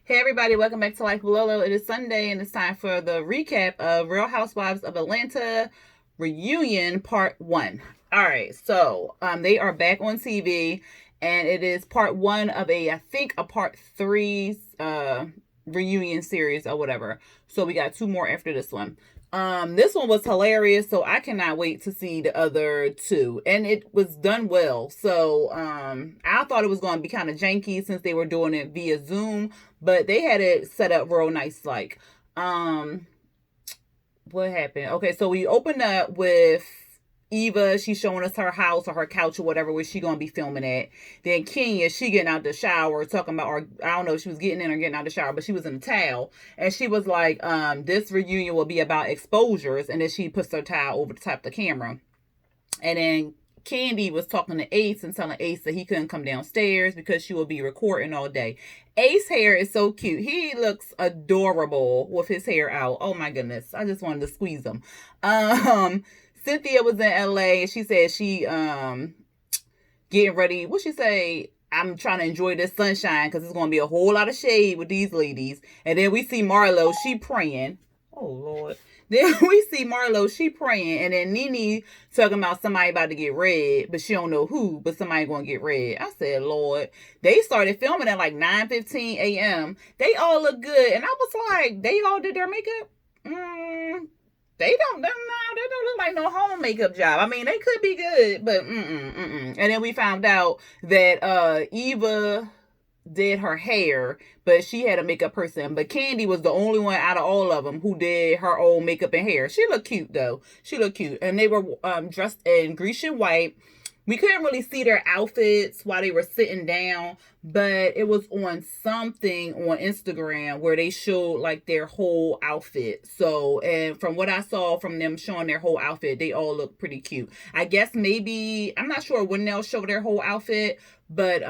Hey everybody, welcome back to Life with Lolo. It is Sunday and it's time for the recap of Real Housewives of Atlanta Reunion Part 1. Alright, so they are back on TV and it is part 1 of I think a part 3 reunion series or whatever. So we got 2 more after this one. This one was hilarious, so I cannot wait to see the other 2. And it was done well. So I thought it was going to be kind of janky since they were doing it via Zoom, but they had it set up real nice. Like, what happened? Okay, so we opened up with Eva. She's showing us her house or her couch or whatever where she gonna be filming at. Then Kenya, she getting out the shower talking about, or I don't know if she was getting in or getting out the shower, but she was in a towel and she was like, this reunion will be about exposures, and then she puts her towel over the top of the camera. And then Candy was talking to Ace and telling Ace that he couldn't come downstairs because she will be recording all day. Ace hair is so cute. He looks adorable with his hair out. Oh my goodness. I just wanted to squeeze him. Cynthia was in LA and she said she getting ready. What she say? I'm trying to enjoy this sunshine because it's going to be a whole lot of shade with these ladies. And then we see Marlo. She praying. Oh Lord. Then we see Marlo, she praying, and then Nene talking about somebody about to get red, but she don't know who, but somebody gonna get red. I said, Lord. They started filming at like 9:15 a.m. They all look good, and I was like, they all did their makeup? They don't look like no home makeup job. I mean, they could be good, but And then we found out that Eva did her hair, but she had a makeup person. But Candy was the only one out of all of them who did her own makeup and hair. She looked cute though. She looked cute, and they were dressed in Grecian white. We couldn't really see their outfits while they were sitting down, but it was on something on Instagram where they showed like their whole outfit. So, and from what I saw from them showing their whole outfit, they all look pretty cute. I guess maybe, I'm not sure when they'll show their whole outfit, but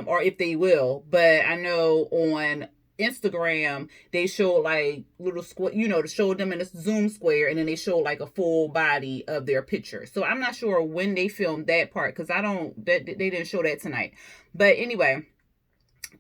or if they will, but I know on Instagram they showed like little square, to show them in this Zoom square, and then they showed like a full body of their picture. So I'm not sure when they filmed that part because they didn't show that tonight. But anyway,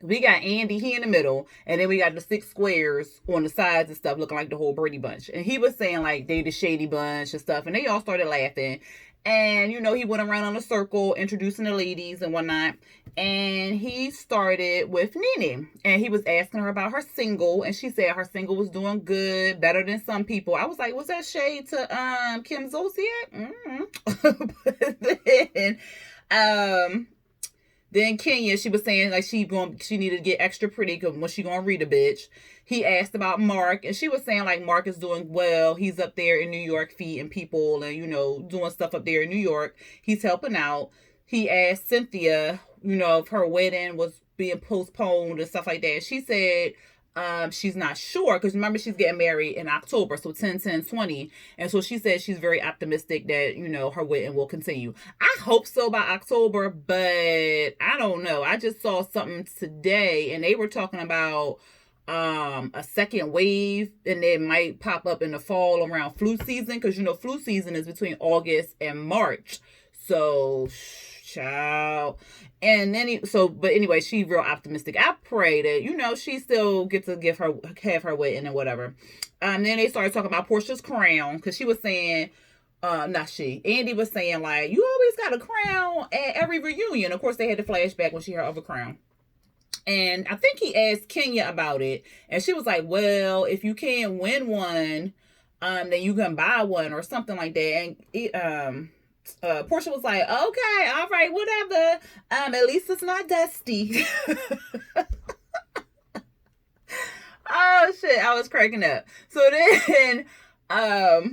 we got Andy, he in the middle, and then we got the 6 squares on the sides and stuff looking like the whole Brady Bunch. And he was saying like they the Shady Bunch and stuff, and they all started laughing. And he went around in a circle introducing the ladies and whatnot. And he started with Nene, and he was asking her about her single, and she said her single was doing good, better than some people. I was like, was that shade to Kim Zolciak? But then Kenya, she was saying like she needed to get extra pretty because when she gonna read a bitch. He asked about Mark, and she was saying like Mark is doing well. He's up there in New York feeding people and doing stuff up there in New York. He's helping out. He asked Cynthia, if her wedding was being postponed and stuff like that. She said she's not sure because remember she's getting married in October, so 10/10/20, and so she said she's very optimistic that her wedding will continue. I hope so by October, but I don't know. I just saw something today and they were talking about a second wave, and it might pop up in the fall around flu season because flu season is between August and March. So child. And then but anyway, she's real optimistic. I pray that she still gets to have her wedding and whatever. Then they started talking about Portia's crown because she was saying, Andy was saying like, you always got a crown at every reunion. Of course, they had the flashback when she heard of a crown. And I think he asked Kenya about it, and she was like, well, if you can't win one, then you can buy one or something like that. And Portia was like, okay, all right, whatever. At least it's not dusty. Oh shit, I was cracking up. So then I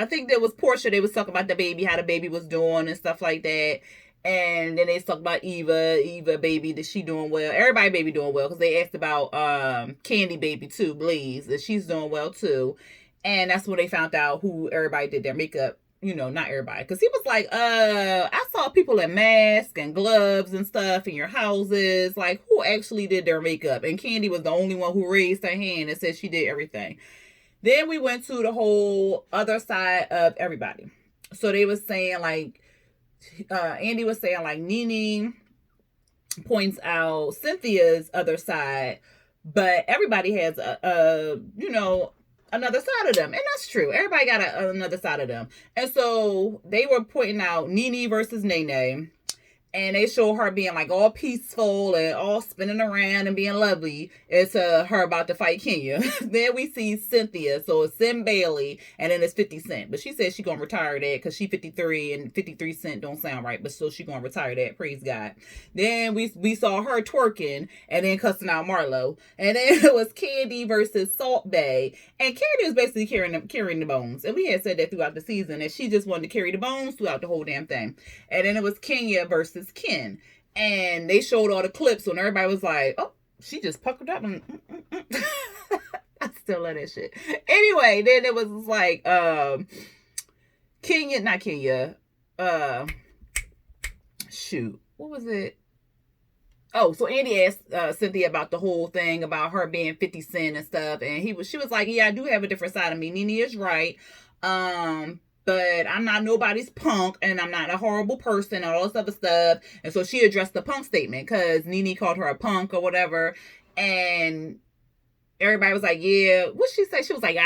think there was Portia. They was talking about the baby, how the baby was doing and stuff like that. And then they talked about Eva baby, that she doing well. Everybody baby doing well because they asked about Candy baby too, Blaze, that she's doing well too. And that's when they found out who everybody did their makeup. Not everybody, because he was like, I saw people in masks and gloves and stuff in your houses. Like, who actually did their makeup? And Candy was the only one who raised her hand and said she did everything. Then we went to the whole other side of everybody. So they was saying like, Andy was saying like Nene points out Cynthia's other side, but everybody has another side of them, and that's true. Everybody got another side of them, and so they were pointing out Nene versus Nene, and they show her being like all peaceful and all spinning around and being lovely. It's her about to fight Kenya. Then we see Cynthia, so it's Sim Bailey, and then it's 50 Cent. But she says she gonna retire that because she 53 and 53 Cent don't sound right, but still she gonna retire that. Praise God. Then we saw her twerking and then cussing out Marlo, and then it was Candy versus Salt Bae, and Candy was basically carrying the bones, and we had said that throughout the season that she just wanted to carry the bones throughout the whole damn thing. And then it was Kenya versus Ken, and they showed all the clips, and everybody was like, "Oh, she just puckered up." And I still love that shit. Anyway, then it was like Kenya, not Kenya. Shoot, what was it? Oh, so Andy asked Cynthia about the whole thing about her being 50 Cent and stuff, and she was like, "Yeah, I do have a different side of me. Nene is right. But I'm not nobody's punk, and I'm not a horrible person, and all this other stuff." And so she addressed the punk statement because Nene called her a punk or whatever, and everybody was like, "Yeah," what she say? She was like,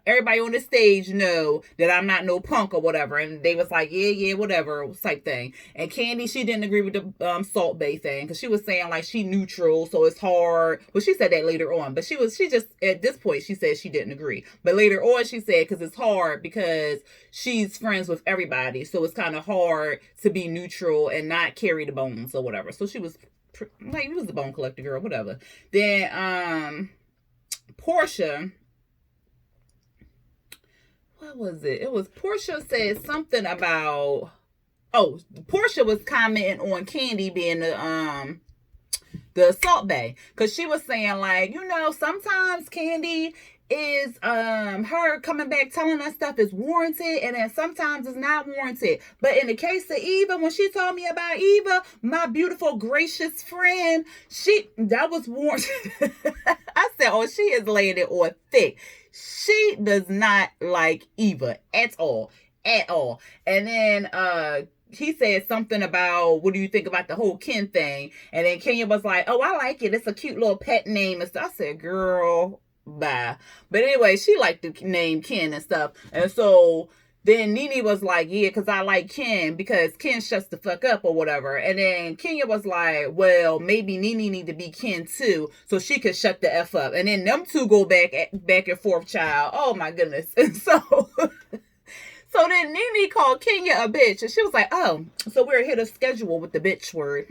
everybody on the stage know that I'm not no punk or whatever. And they was like, yeah, whatever type thing. And Candy, she didn't agree with the Salt Bae thing because she was saying like she neutral, so it's hard. Well, she said that later on, but she just, at this point, she said she didn't agree. But later on, she said because it's hard because she's friends with everybody, so it's kind of hard to be neutral and not carry the bones or whatever. So she was like, it was the bone collector girl, whatever. Then, Portia, what was it? It was Portia said something about, Portia was commenting on Candy being the Salt Bae, because she was saying like, sometimes Candy is her coming back telling us stuff is warranted, and then sometimes it's not warranted. But in the case of Eva, when she told me about Eva, my beautiful gracious friend, that was warranted. I said, oh, she is laying it on thick. She does not like Eva at all. And then he said something about, what do you think about the whole Ken thing? And then Kenya was like, oh, I like it. It's a cute little pet name and stuff. I said, girl, bye. But anyway, she liked the name Ken and stuff. And so then Nene was like, yeah, because I like Ken because Ken shuts the fuck up or whatever. And then Kenya was like, well, maybe Nene need to be Ken too so she could shut the F up. And then them two go back and forth, child. Oh my goodness. And so then Nene called Kenya a bitch, and she was like, oh, so we're here to schedule with the bitch word.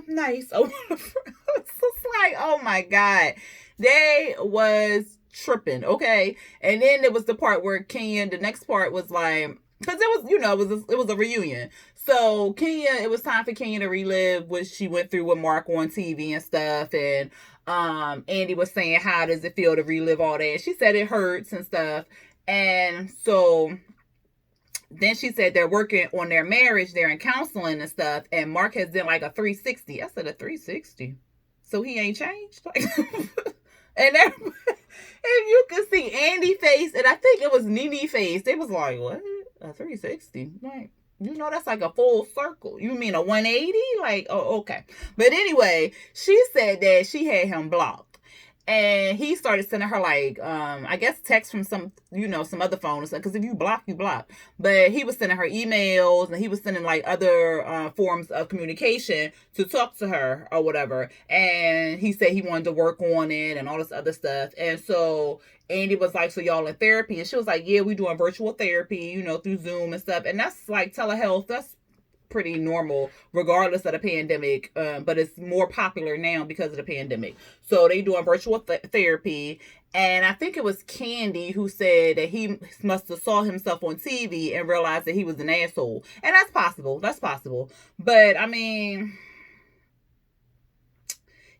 Nice. Oh, it's like, oh my God. They was tripping, okay? And then there was the part where Kenya, the next part was like, because it was, it was a reunion. So Kenya, it was time for Kenya to relive what she went through with Mark on TV and stuff. And Andy was saying, how does it feel to relive all that? She said it hurts and stuff. And so then she said they're working on their marriage, they're in counseling and stuff, and Mark has done like a 360. I said a 360. So he ain't changed? And you could see Andy face, and I think it was Nene face. They was like, what? A 360? Like, that's like a full circle. You mean a 180? Like, oh, okay. But anyway, she said that she had him blocked. And he started sending her like, I guess text from some other phone or something. Because if you block, you block. But he was sending her emails, and he was sending like other forms of communication to talk to her or whatever. And he said he wanted to work on it and all this other stuff. And so Andy was like, so y'all in therapy? And she was like, yeah, we doing virtual therapy, through Zoom and stuff. And that's like telehealth. That's pretty normal regardless of the pandemic, but it's more popular now because of the pandemic. So they doing virtual therapy, and I think it was Candy who said that he must have saw himself on TV and realized that he was an asshole. And that's possible, but I mean,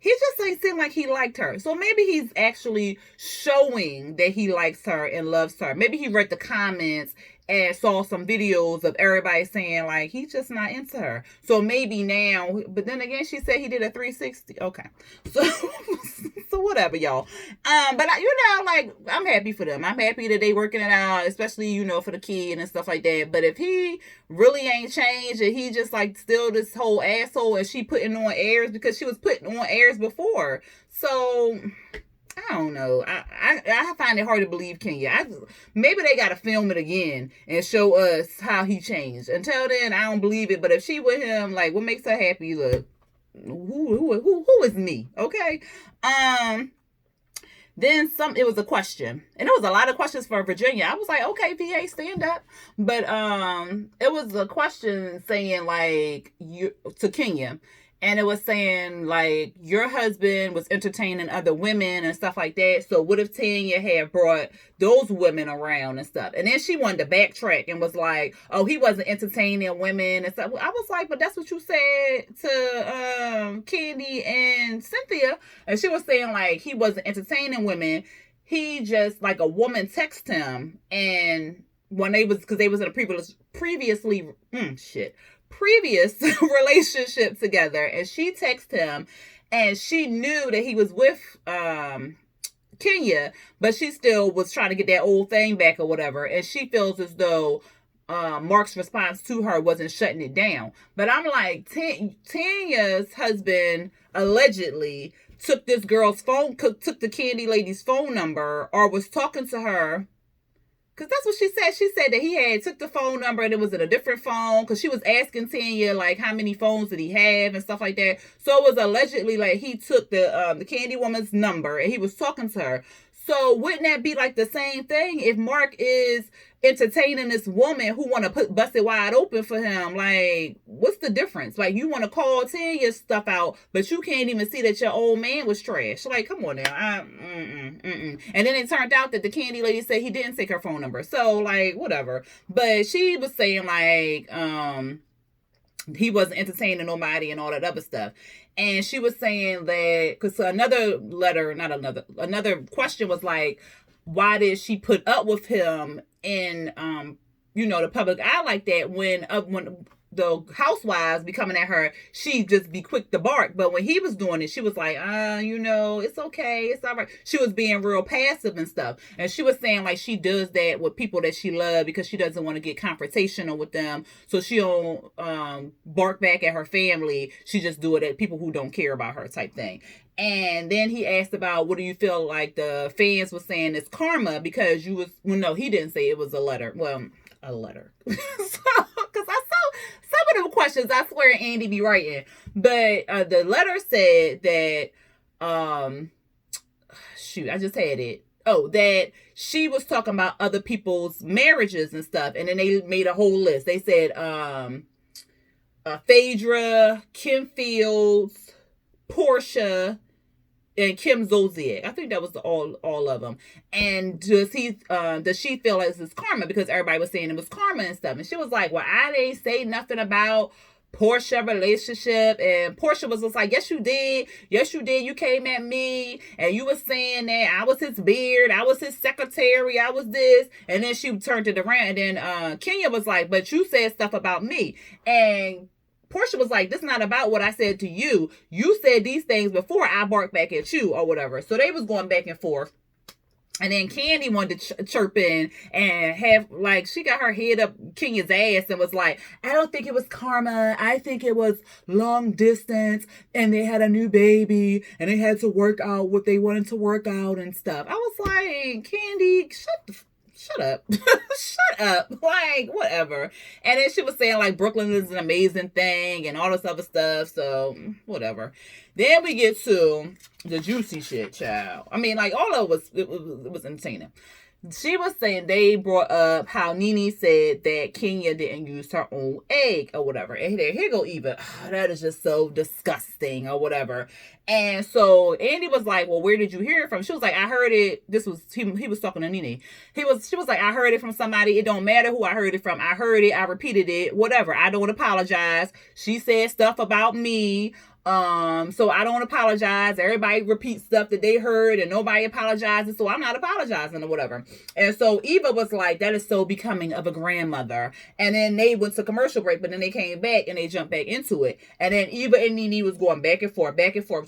he just ain't seem like he liked her. So maybe he's actually showing that he likes her and loves her. Maybe he read the comments and saw some videos of everybody saying like he's just not into her. So maybe now, but then again, she said he did a 360. Okay. So whatever, y'all. But like, I'm happy for them. I'm happy that they working it out, especially, for the kid and stuff like that. But if he really ain't changed and he just like still this whole asshole and she putting on airs because she was putting on airs before. So I don't know. I find it hard to believe Kenya. Maybe they got to film it again and show us how he changed. Until then, I don't believe it. But if she with him, like, what makes her happy? Look, who is me? Okay. Then it was a question, and it was a lot of questions for Virginia. I was like, okay, VA, stand up. But it was a question saying like to Kenya. And it was saying, like, your husband was entertaining other women and stuff like that. So what if Tanya had brought those women around and stuff? And then she wanted to backtrack and was like, oh, he wasn't entertaining women and stuff. I was like, but that's what you said to Candy and Cynthia. And she was saying, like, he wasn't entertaining women. He just, like, a woman texted him. And when because they was in a previous relationship together, and she texted him and she knew that he was with Kenya, but she still was trying to get that old thing back or whatever, and she feels as though Mark's response to her wasn't shutting it down. But I'm like, Tanya's husband allegedly took this girl's phone, took the Candy lady's phone number, or was talking to her. Because that's what she said. She said that he had took the phone number and it was in a different phone. Because she was asking Tanya, like, how many phones did he have and stuff like that. So it was allegedly like he took the Candy woman's number and he was talking to her. So wouldn't that be like the same thing if Mark is entertaining this woman who want to bust it wide open for him? Like, what's the difference? Like, you want to call Tanya's stuff out, but you can't even see that your old man was trash. Like, come on now. And then it turned out that the Candy lady said he didn't take her phone number. So, like, whatever. But she was saying, like, he wasn't entertaining nobody and all that other stuff. And she was saying that, because another question was like, why did she put up with him in, the public eye like that when the housewives be coming at her, she just be quick to bark. But when he was doing it, she was like, it's okay. It's all right. She was being real passive and stuff. And she was saying like she does that with people that she loves because she doesn't want to get confrontational with them. So she don't bark back at her family. She just do it at people who don't care about her type thing. And then he asked about what do you feel like the fans were saying is karma because he didn't say it was a letter. Well, a letter. Because I saw some of them questions, I swear Andy be writing. But the letter said that, I just had it. Oh, that she was talking about other people's marriages and stuff. And then they made a whole list. They said, Phaedra, Kim Fields, Portia, and Kim Zolciak. I think that was all of them. And does she feel as it's karma? Because everybody was saying it was karma and stuff. And she was like, well, I didn't say nothing about Portia relationship. And Portia was just like, yes, you did. Yes, you did. You came at me and you were saying that I was his beard. I was his secretary. I was this. And then she turned it around. And then Kenya was like, but you said stuff about me. And Portia was like, this is not about what I said to you. You said these things before I barked back at you or whatever. So they was going back and forth. And then Candy wanted to chirp in and have, like, she got her head up Kenya's ass and was like, I don't think it was karma. I think it was long distance and they had a new baby and they had to work out what they wanted to work out and stuff. I was like, Candy, shut up. Shut up. Like, whatever. And then she was saying, like, Brooklyn is an amazing thing and all this other stuff. So, whatever. Then we get to the juicy shit, child. I mean, like, all of it was entertaining. She was saying they brought up how Nene said that Kenya didn't use her own egg or whatever. And here go Eva. Oh, that is just so disgusting or whatever. And so Andy was like, well, where did you hear it from? She was like, I heard it. He was talking to Nene. She was like, I heard it from somebody. It don't matter who I heard it from. I heard it. I repeated it. Whatever. I don't apologize. She said stuff about me. So I don't apologize. Everybody repeats stuff that they heard and nobody apologizes. So I'm not apologizing or whatever. And so Eva was like, that is so becoming of a grandmother. And then they went to commercial break, but then they came back and they jumped back into it. And then Eva and Nene was going back and forth,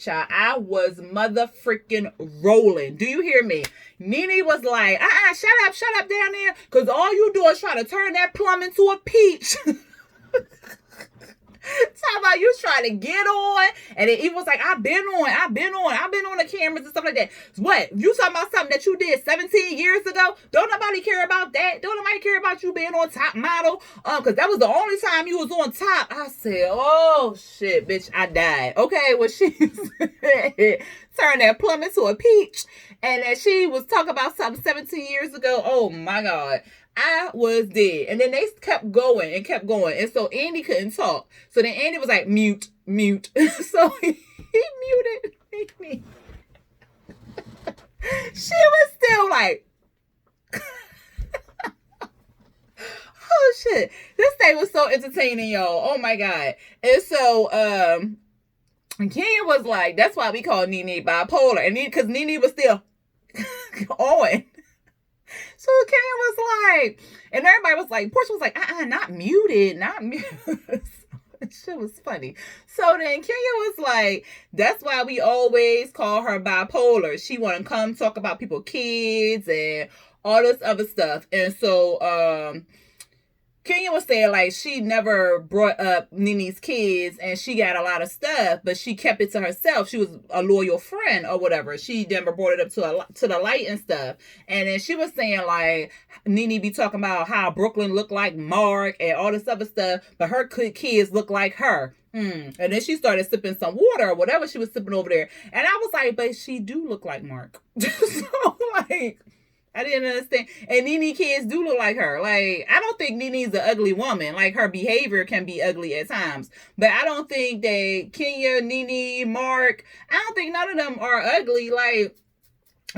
child. I was mother freaking rolling. Do you hear me? Nene was like, shut up down there. Cause all you do is try to turn that plum into a peach. Talking about you trying to get on, and then Eva was like, I've been on the cameras and stuff like that. What? You talking about something that you did 17 years ago? Don't nobody care about that. Don't nobody care about you being on Top Model. Because that was the only time you was on top. I said, oh shit, bitch, I died. Okay, well she said, turn that plum into a peach, and then she was talking about something 17 years ago. Oh my God. I was dead. And then they kept going. And so Andy couldn't talk. So then Andy was like, mute. So he muted me. She was still like, oh shit. This thing was so entertaining, y'all. Oh my God. And so, Kenya was like, that's why we call Nene bipolar. And because Nene was still on. So Kenya was like, and everybody was like, Portia was like, not muted. Shit was funny. So then Kenya was like, that's why we always call her bipolar. She want to come talk about people's kids and all this other stuff. And so, Kenya was saying like she never brought up Nene's kids and she got a lot of stuff, but she kept it to herself. She was a loyal friend or whatever. She never brought it up to the light and stuff. And then she was saying like Nene be talking about how Brooklyn looked like Mark and all this other stuff, but her kids look like her. And then she started sipping some water or whatever she was sipping over there. And I was like, but she do look like Mark. So like, I didn't understand. And Nene kids do look like her. Like, I don't think Nene's an ugly woman. Like, her behavior can be ugly at times. But I don't think that Kenya, Nene, Mark, I don't think none of them are ugly. Like,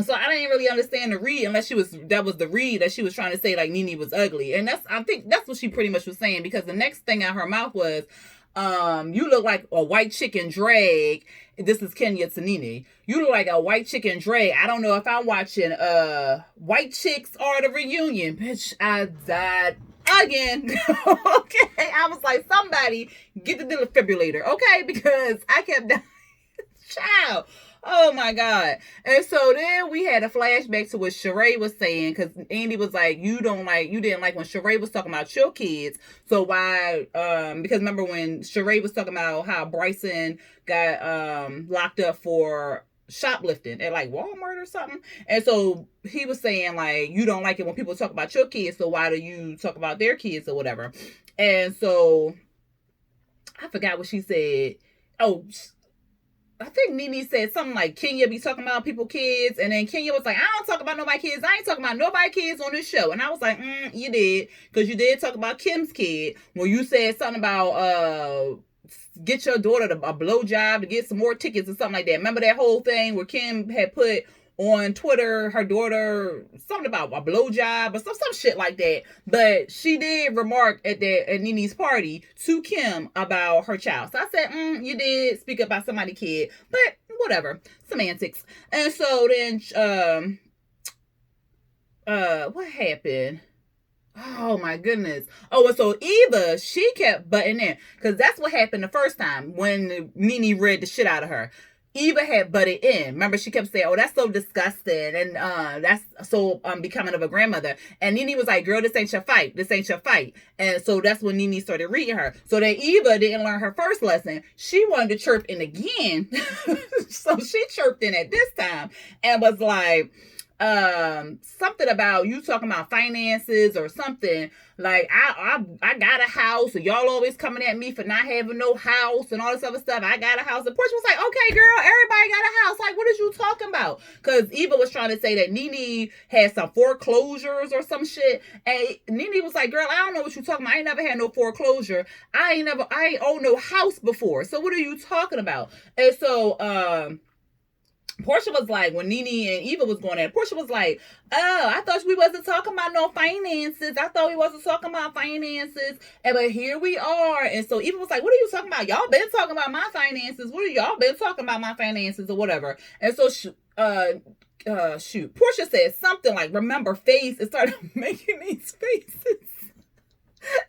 so I didn't really understand the read unless that was the read that she was trying to say, like, Nene was ugly. And I think that's what she pretty much was saying, because the next thing out her mouth was, you look like a white chicken drag. This is Kenya to Nene. You look like a white chicken drag. I don't know if I'm watching White Chicks or the Reunion. Bitch, I died again. Okay. I was like, somebody get the defibrillator, okay? Because I kept dying. Child. Oh my God. And so then we had a flashback to what Sheree was saying, because Andy was like, you didn't like when Sheree was talking about your kids. So why, because remember when Sheree was talking about how Bryson got locked up for shoplifting at like Walmart or something. And so he was saying like, you don't like it when people talk about your kids, so why do you talk about their kids or whatever? And so I forgot what she said. Oh, I think Nene said something like Kenya be talking about people's kids, and then Kenya was like, I don't talk about nobody's kids. I ain't talking about nobody's kids on this show. And I was like, you did, because you did talk about Kim's kid when you said something about get your daughter a blowjob to get some more tickets or something like that. Remember that whole thing where Kim had put on Twitter her daughter something about a blowjob or some shit like that. But she did remark at Nene's party to Kim about her child. So I said, you did speak about somebody's kid, but whatever, semantics. And so then what happened? Oh my goodness. Oh, and so Eva, she kept butting in, because that's what happened the first time when Nene read the shit out of her. Eva had butted in. Remember, she kept saying, oh, that's so disgusting. And that's so becoming of a grandmother. And Nene was like, girl, this ain't your fight. This ain't your fight. And so that's when Nene started reading her. So that Eva didn't learn her first lesson. She wanted to chirp in again. So she chirped in at this time and was like, something about you talking about finances or something. Like, I got a house, and y'all always coming at me for not having no house and all this other stuff. I got a house. And Portia was like, okay, girl, everybody got a house. Like, what is you talking about? Because Eva was trying to say that Nene had some foreclosures or some shit. And Nene was like, girl, I don't know what you talking about. I ain't never had no foreclosure. I ain't owned no house before. So what are you talking about? And so, Portia was like, when Nene and Eva was going at, Portia was like, oh, I thought we wasn't talking about no finances. I thought we wasn't talking about finances. But here we are. And so Eva was like, what are you talking about? Y'all been talking about my finances. What are y'all been talking about my finances or whatever? And so, Portia said something like, remember face, and started making these faces.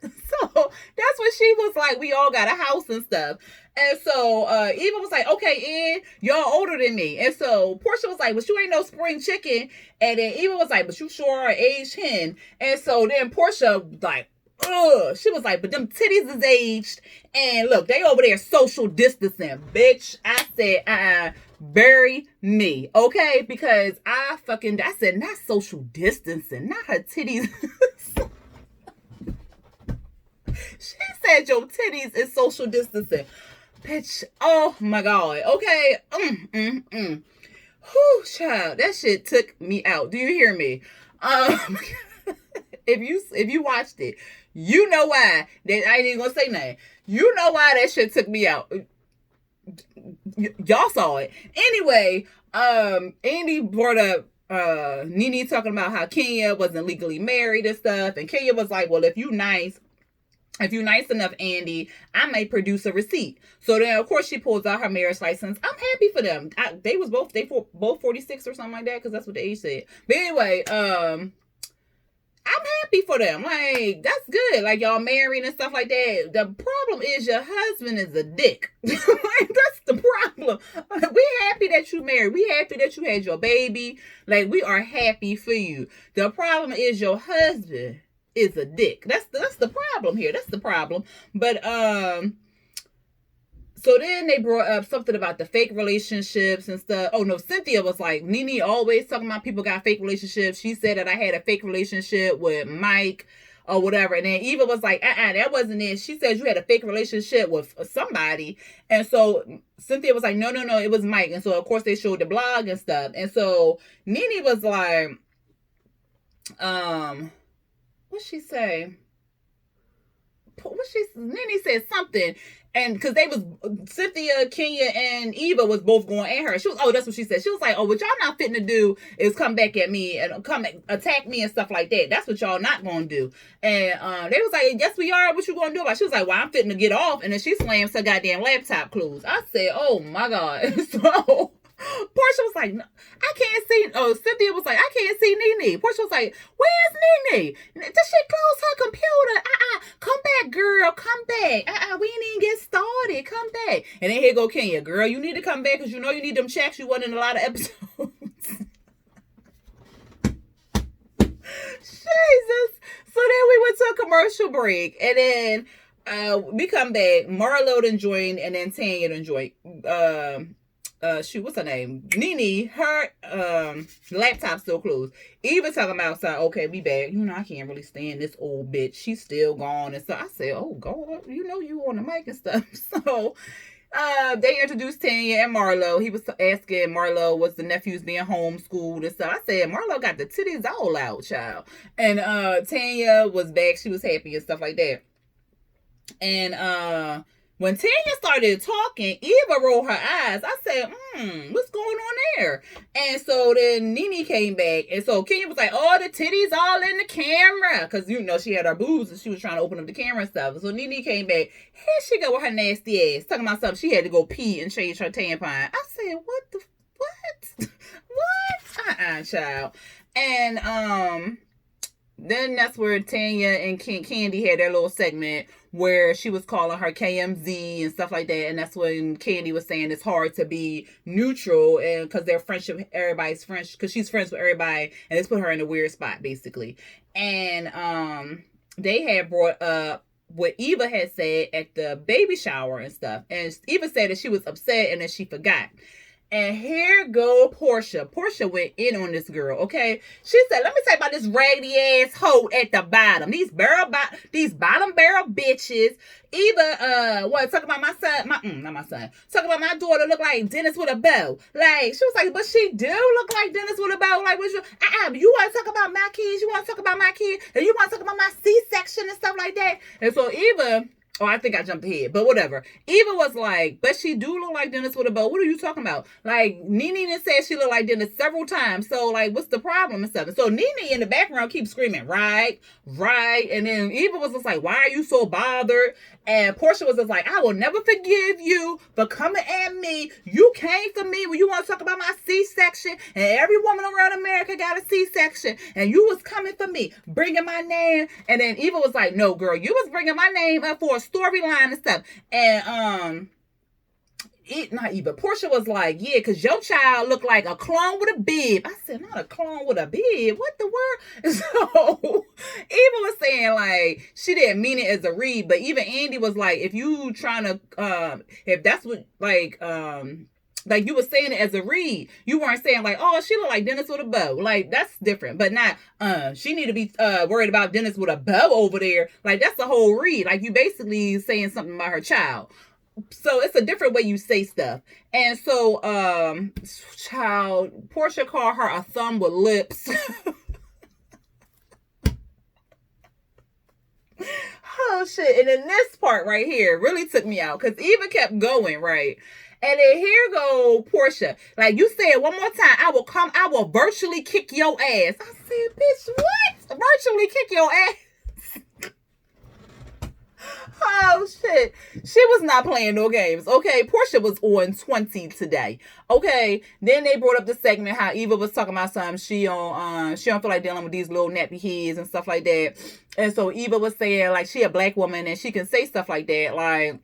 So that's when she was like, we all got a house and stuff. And so Eva was like, okay, Ed, y'all older than me. And so Portia was like, but you ain't no spring chicken. And then Eva was like, but you sure are aged hen. And so then Portia like, ugh, she was like, but them titties is aged. And look, they over there social distancing. Bitch, I said, bury me, okay? Because I said, not social distancing, not her titties. She said your titties is social distancing. Bitch, oh my God. Okay. Whew, child, that shit took me out. Do you hear me? If you watched it, you know why. I ain't even gonna say nothing. You know why that shit took me out. Y'all saw it. Anyway, Andy brought up Nene talking about how Kenya wasn't legally married and stuff. And Kenya was like, well, if you nice enough, Andy, I may produce a receipt. So then, of course, she pulls out her marriage license. I'm happy for them. They both 46 or something like that, because that's what the age said. But anyway, I'm happy for them. Like, that's good. Like, y'all married and stuff like that. The problem is your husband is a dick. Like, that's the problem. We happy that you married. We happy that you had your baby. Like, we are happy for you. The problem is your husband is a dick. That's the problem here. That's the problem. But so then they brought up something about the fake relationships and stuff. Oh no, Cynthia was like, Nene always talking about people got fake relationships. She said that I had a fake relationship with Mike or whatever. And then Eva was like, that wasn't it. She said you had a fake relationship with somebody. And so Cynthia was like, no, it was Mike. And so of course they showed the blog and stuff. And so Nene was like, what'd she say? Nene said something, and because they was Cynthia, Kenya, and Eva was both going at her. She was, that's what she said. She was like, what y'all not fitting to do is come back at me and come attack me and stuff like that. That's what y'all not gonna do. And they was like, yes, we are. What you gonna do about it? She was like, well, I'm fitting to get off, and then she slams her goddamn laptop closed. I said, oh my God. So Portia was like, no, I can't see. Oh, Cynthia was like, I can't see Nene. Portia was like, where's Nene? Did she close her computer? Come back, girl. Come back. We ain't even get started. Come back. And then here go Kenya. Girl, you need to come back because you know you need them checks. You wasn't in a lot of episodes. Jesus. So then we went to a commercial break. And then we come back. Marlo done joined, and then Tanya done joined. What's her name? Nene, her laptop still closed. Eva talking about, okay, we back. You know, I can't really stand this old bitch. She's still gone. And so I said, oh, God, you know you on the mic and stuff. So they introduced Tanya and Marlo. He was asking Marlo, was the nephews being homeschooled and stuff. I said, Marlo got the titties all out, child. And Tanya was back. She was happy and stuff like that. And when Tanya started talking, Eva rolled her eyes. I said, what's going on there? And so then Nene came back. And so Kenya was like, oh, the titties all in the camera. Because, you know, she had her boobs and she was trying to open up the camera and stuff. So Nene came back. Here she go with her nasty ass. Talking about something. She had to go pee and change her tampon. I said, what? What? Child. And then that's where Tanya and Candy had their little segment where she was calling her KMZ and stuff like that. And that's when Candy was saying it's hard to be neutral, and because their friendship, everybody's friends, because she's friends with everybody, and it's put her in a weird spot, basically. And they had brought up what Eva had said at the baby shower and stuff. And Eva said that she was upset and that she forgot. And here go Portia. Portia went in on this girl, okay? She said, let me tell you about this raggedy ass hoe at the bottom. These bottom barrel bitches. Eva, talking about my son, not my son. Talking about my daughter look like Dennis with a bow. Like, she was like, but she do look like Dennis with a bow. Like, you want to talk about my kids? You want to talk about my kids? And you want to talk about my C-section and stuff like that? And so Eva Oh, I think I jumped ahead, but whatever. Eva was like, but she do look like Dennis with a bow. What are you talking about? Like, Nene said she looked like Dennis several times. So, like, what's the problem and stuff? And so Nene in the background keeps screaming, right, right. And then Eva was just like, why are you so bothered? And Portia was just like, I will never forgive you for coming at me. You came for me when you want to talk about my C-section. And every woman around America got a C-section. And you was coming for me, bringing my name. And then Eva was like, no, girl, you was bringing my name up for a storyline and stuff. And, not even. Portia was like, yeah, because your child looked like a clone with a bib. I said, not a clone with a bib. What the word? And so Eva was saying, like, she didn't mean it as a read, but even Andy was like, if you trying to, if that's what, like you were saying it as a read, you weren't saying like, oh, she look like Dennis with a bow. Like, that's different. But not, she need to be worried about Dennis with a bow over there. Like, that's the whole read. Like, you basically saying something about her child. So it's a different way you say stuff. And so Portia called her a thumb with lips. Oh shit. And then this part right here really took me out, because Eva kept going, right? And then here go Portia. Like, you said one more time, I will virtually kick your ass. I said, bitch, what? Virtually kick your ass? Oh shit. She was not playing no games. Okay, Portia was on 20 today. Okay, then they brought up the segment how Eva was talking about something. She don't feel like dealing with these little nappy heads and stuff like that. And so Eva was saying like she a black woman and she can say stuff like that. Like,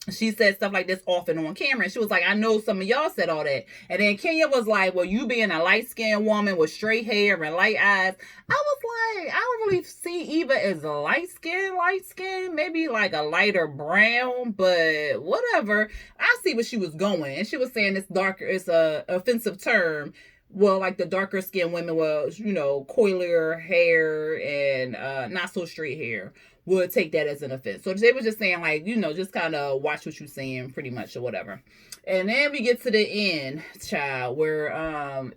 she said stuff like this often on camera. And she was like, I know some of y'all said all that. And then Kenya was like, well, you being a light-skinned woman with straight hair and light eyes. I was like, I don't really see Eva as a light-skinned, maybe like a lighter brown, but whatever. I see where she was going. And she was saying it's a offensive term. Well, like the darker skinned women was, coilier hair and not so straight hair would take that as an offense. So they were just saying like, just kind of watch what you're saying pretty much or whatever. And then we get to the end, child, where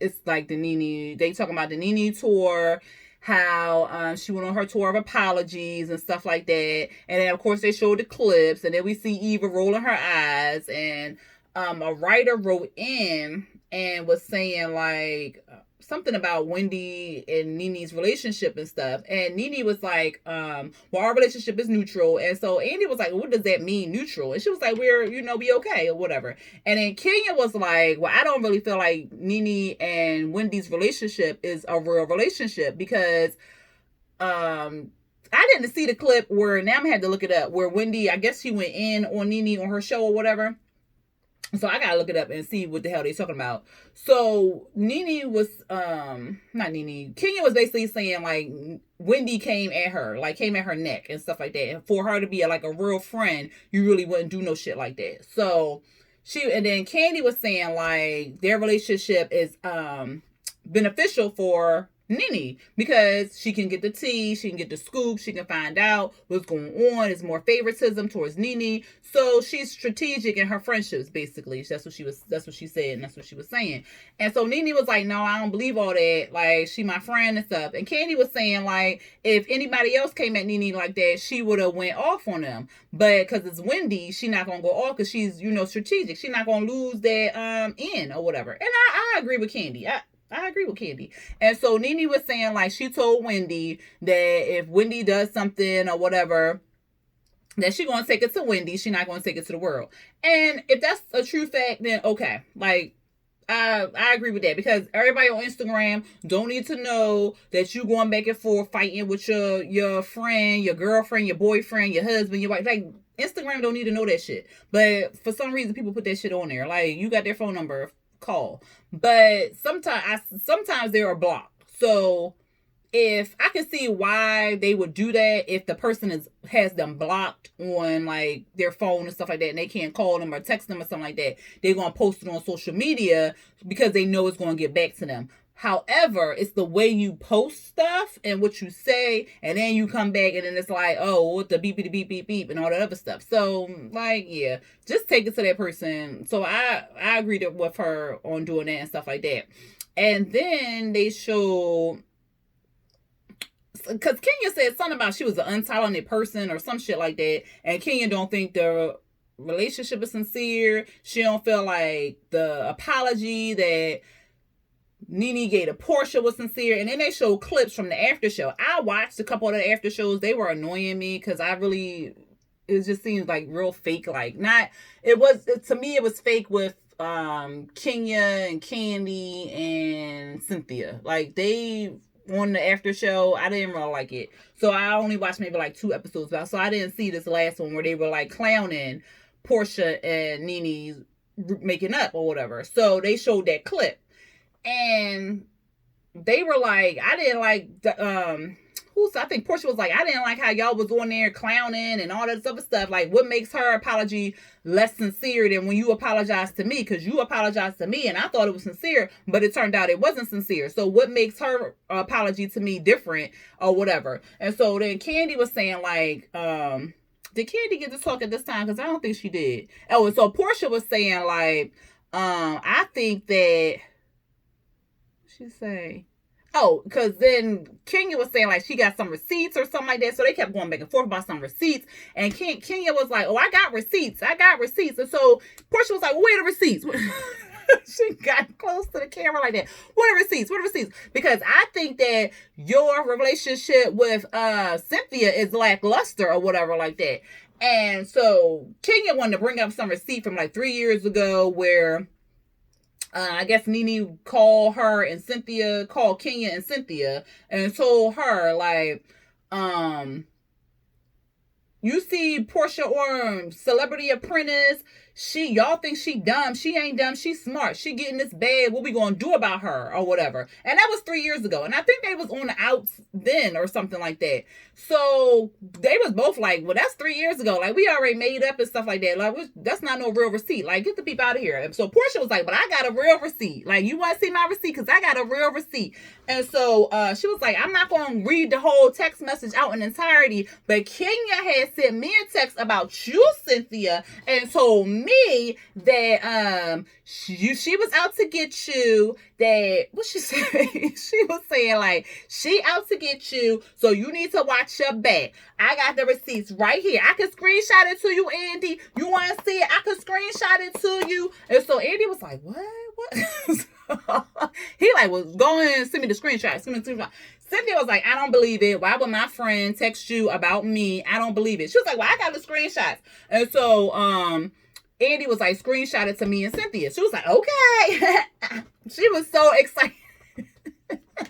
it's like they talking about the Nene tour, how she went on her tour of apologies and stuff like that. And then of course they showed the clips, and then we see Eva rolling her eyes, and a writer wrote in and was saying like something about Wendy and Nene's relationship and stuff. And Nene was like, well, our relationship is neutral. And so Andy was like, well, what does that mean, neutral? And she was like, we're, we okay or whatever. And then Kenya was like, well, I don't really feel like Nene and Wendy's relationship is a real relationship, because I didn't see the clip where, now I'm gonna have to look it up, where Wendy, I guess she went in on Nene on her show or whatever. So I gotta look it up and see what the hell they're talking about. So Nene was, not Nene, Kenya was basically saying like Wendy came at her neck and stuff like that. And for her to be like a real friend, you really wouldn't do no shit like that. So and then Candy was saying like their relationship is beneficial for Nene, because she can get the tea, she can get the scoop, she can find out what's going on. It's more favoritism towards Nene, so she's strategic in her friendships. Basically, that's what she said, and that's what she was saying. And so Nene was like, no, I don't believe all that. Like, she my friend and stuff. And Candy was saying like, if anybody else came at Nene like that, she would have went off on them. But because it's Wendy, she not gonna go off because she's strategic. She's not gonna lose that in or whatever. And I agree with Candy. I agree with Candy. And so Nene was saying like she told Wendy that if Wendy does something or whatever, that she gonna take it to Wendy. She not gonna take it to the world. And if that's a true fact, then okay. Like, I agree with that, because everybody on Instagram don't need to know that you going back and forth fighting with your friend, your girlfriend, your boyfriend, your husband, your wife. Like, Instagram don't need to know that shit. But for some reason people put that shit on there. Like, you got their phone number, call. But sometimes they are blocked. So if I can see why they would do that, if the person has them blocked on like their phone and stuff like that, and they can't call them or text them or something like that, they're gonna post it on social media because they know it's gonna get back to them. However, it's the way you post stuff and what you say, and then you come back and then it's like, oh, what the beep beep and all that other stuff. So like, yeah, just take it to that person. So I agreed with her on doing that and stuff like that. And then they showed because Kenya said something about she was an untalented person or some shit like that, and Kenya don't think the relationship is sincere. She don't feel like the apology that Nene gave to Portia was sincere. And then they showed clips from the after show. I watched a couple of the after shows. They were annoying me because it just seems like real fake. Like, not, to me, it was fake with Kenya and Candy and Cynthia. Like, they on the after show, I didn't really like it. So I only watched maybe like 2 episodes about. So I didn't see this last one where they were like clowning Portia and Nene making up or whatever. So they showed that clip. And they were like, I didn't like I think Portia was like, I didn't like how y'all was on there clowning and all that other stuff. Like, what makes her apology less sincere than when you apologize to me? Because you apologized to me and I thought it was sincere, but it turned out it wasn't sincere. So what makes her apology to me different or whatever? And so then Candy was saying like, did Candy get to talk at this time? Because I don't think she did. Oh, and so Portia was saying like, I think that, she say, oh, because then Kenya was saying like she got some receipts or something like that. So they kept going back and forth about some receipts. And Kenya was like, oh, I got receipts. And so Portia was like, well, where are the receipts? She got close to the camera like that. What are receipts? Because I think that your relationship with Cynthia is lackluster or whatever like that. And so Kenya wanted to bring up some receipt from like 3 years ago where I guess Nene called Kenya and Cynthia and told her like, you see Portia or Celebrity Apprentice, y'all think she dumb. She ain't dumb. She's smart. She getting this bag. What we gonna do about her or whatever? And that was 3 years ago. And I think they was on the outs then or something like that. So they was both like, well, that's 3 years ago. Like, we already made up and stuff like that. Like, that's not no real receipt. Like, get the people out of here. And so Portia was like, but I got a real receipt. Like, you want to see my receipt? Because I got a real receipt. And so she was like, I'm not going to read the whole text message out in entirety. But Kenya had sent me a text about you, Cynthia, and told me that she was out to get you. That, what she say? She was saying like, she out to get you, so you need to watch your back. I got the receipts right here. I can screenshot it to you, Andy. You want to see it? I can screenshot it to you. And so Andy was like, what? He like, well, go ahead and send me the screenshot. Cynthia was like, I don't believe it. Why would my friend text you about me? I don't believe it. She was like, well, I got the screenshots. And so Andy was like, screenshot it to me and Cynthia. She was like, okay. She was so excited.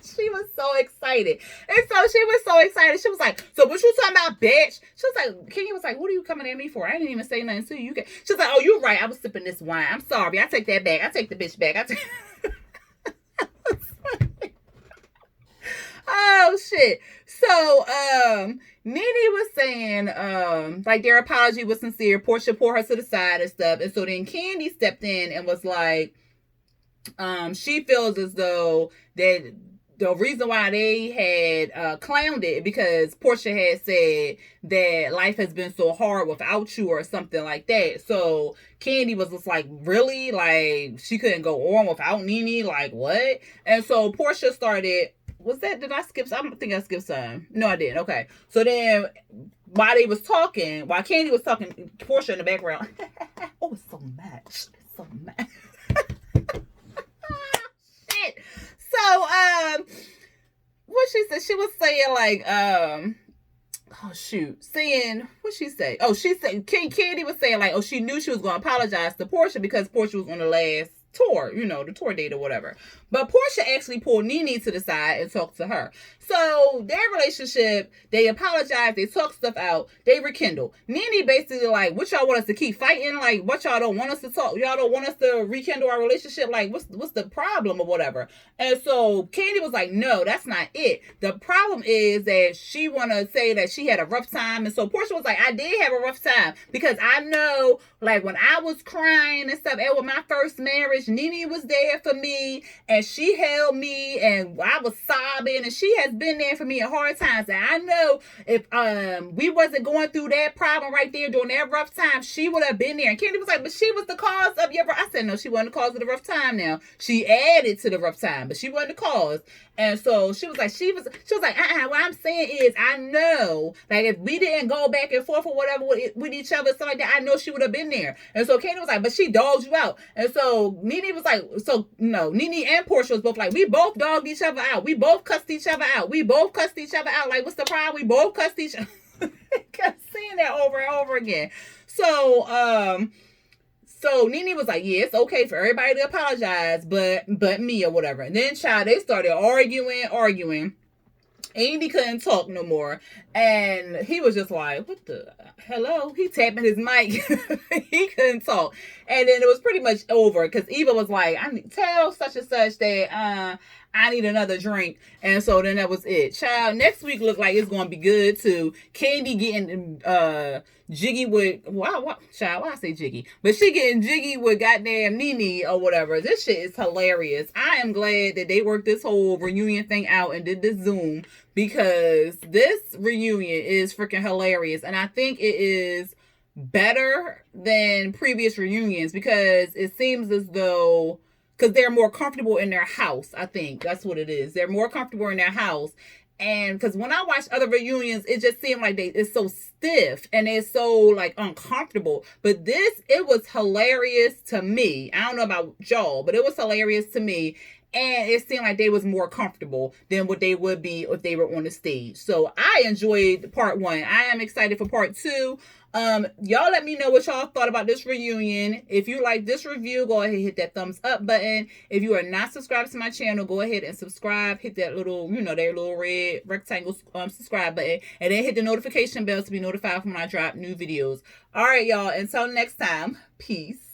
She was so excited. And so she was so excited. She was like, so what you talking about, bitch? She was like, Kenya was like, what are you coming at me for? I didn't even say nothing to you. She was like, oh, you're right. I was sipping this wine. I'm sorry. I take that back. I take the bitch back. Oh, shit. So, Nene was saying, like, their apology was sincere. Portia pulled her to the side and stuff. And so then Candy stepped in and was like, she feels as though that the reason why they had clowned it because Portia had said that life has been so hard without you or something like that. So Candy was just like, really? Like, she couldn't go on without Nene? Like, what? And so Portia started, did I skip? I don't think I skipped some. No, I didn't. Okay. So then while Candy was talking, Portia in the background, oh, it's so much. It's so much. Shit. So, what she said, she was saying like, what she say? Oh, she said, Candy was saying like, oh, she knew she was going to apologize to Portia because Portia was on the last tour, the tour date or whatever. But Portia actually pulled Nene to the side and talked to her. So their relationship, they apologized, they talked stuff out, they rekindled. Nene basically like, what y'all want us to keep fighting? Like, what y'all don't want us to talk? Y'all don't want us to rekindle our relationship? Like, what's the problem or whatever? And so Candy was like, no, that's not it. The problem is that she want to say that she had a rough time. And so Portia was like, I did have a rough time because I know, like, when I was crying and stuff, and with my first marriage, bitch. Nene was there for me, and she held me, and I was sobbing, and she has been there for me at hard times. And I know if we wasn't going through that problem right there during that rough time, she would have been there. And Candy was like, but she was the cause of your. I said, no, she wasn't the cause of the rough time. Now she added to the rough time, but she wasn't the cause. And so she was like, what I'm saying is, I know, like, if we didn't go back and forth or whatever with each other, something like that, I know she would have been there. And so Candy was like, but she dogged you out. And so Nene was like, so no, Nene and Portia was both like, we both dogged each other out. We both cussed each other out. We both cussed each other out. Like, what's the problem? We both cussed each other. Kept saying that over and over again. So Nene was like, yeah, it's okay for everybody to apologize, but me or whatever. And then, child, they started arguing. Andy couldn't talk no more. And he was just like, what the hello? He tapping his mic. He couldn't talk. And then it was pretty much over because Eva was like, I need tell such and such that I need another drink. And so then that was it. Child, next week look like it's going to be good too. Candy getting jiggy with, why I say jiggy? But she getting jiggy with goddamn Nene or whatever. This shit is hilarious. I am glad that they worked this whole reunion thing out and did this Zoom, because this reunion is freaking hilarious. And I think it is better than previous reunions because it seems as though, because they're more comfortable in their house. I think that's what it is. They're more comfortable in their house. And because when I watched other reunions, it just seemed like it's so stiff and it's so like uncomfortable. But this, it was hilarious to me. I don't know about y'all, but it was hilarious to me. And it seemed like they was more comfortable than what they would be if they were on the stage. So I enjoyed part 1. I am excited for part 2. Y'all let me know what y'all thought about this reunion. If you like this review, go ahead and hit that thumbs up button. If you are not subscribed to my channel, go ahead and subscribe. Hit that little, their little red rectangle subscribe button. And then hit the notification bell to be notified when I drop new videos. All right, y'all. Until next time, peace.